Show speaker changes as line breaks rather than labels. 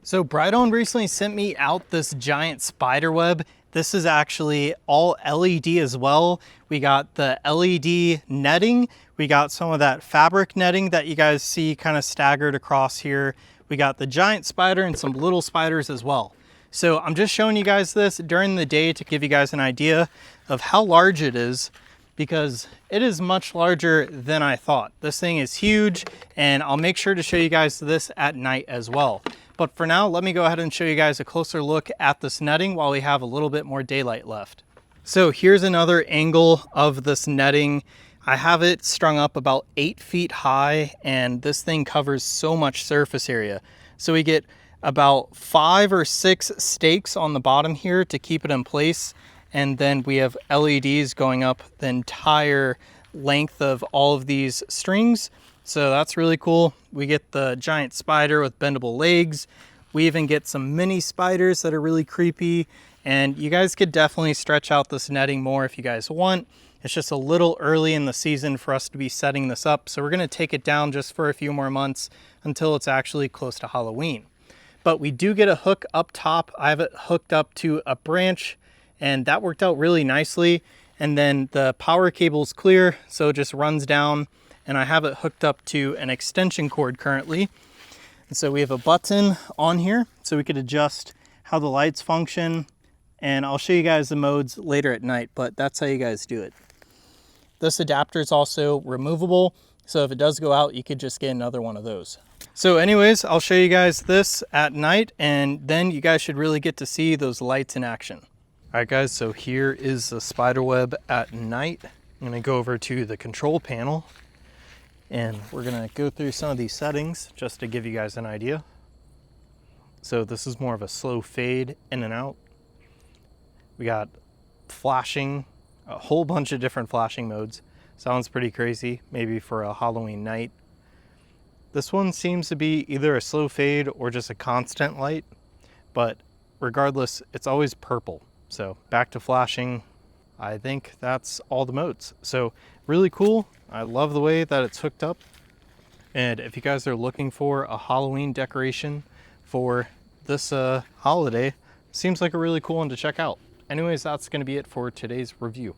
So Brightown recently sent me out this giant spider web. This is actually all LED as well. We got the LED netting. We got some of that fabric netting that you guys see kind of staggered across here. We got the giant spider and some little spiders as well. So I'm just showing you guys this during the day to give you guys an idea of how large it is, because it is much larger than I thought. This thing is huge, and I'll make sure to show you guys this at night as well. But for now, let me go ahead and show you guys a closer look at this netting while we have a little bit more daylight left. So here's another angle of this netting. I have it strung up about 8 feet high, and this thing covers so much surface area. So we get about 5 or 6 stakes on the bottom here to keep it in place. And then we have LEDs going up the entire length of all of these strings. So that's really cool. We get the giant spider with bendable legs. We even get some mini spiders that are really creepy. And you guys could definitely stretch out this netting more if you guys want. It's just a little early in the season for us to be setting this up. So we're gonna take it down just for a few more months until it's actually close to Halloween. But we do get a hook up top. I have it hooked up to a branch, and that worked out really nicely. And then the power cable is clear, so it just runs down, and I have it hooked up to an extension cord currently. And so we have a button on here, so we could adjust how the lights function, and I'll show you guys the modes later at night, but that's how you guys do it. This adapter is also removable, so if it does go out, you could just get another one of those. So anyways, I'll show you guys this at night, and then you guys should really get to see those lights in action. All right guys, so here is the spider web at night. I'm gonna go over to the control panel, and we're gonna go through some of these settings just to give you guys an idea. So this is more of a slow fade in and out. We got flashing, a whole bunch of different flashing modes. Sounds pretty crazy, maybe for a Halloween night. This one seems to be either a slow fade or just a constant light, but regardless, it's always purple. So back to flashing, I think that's all the modes. So really cool. I love the way that it's hooked up. And if you guys are looking for a Halloween decoration for this holiday, seems like a really cool one to check out. Anyways, that's gonna be it for today's review.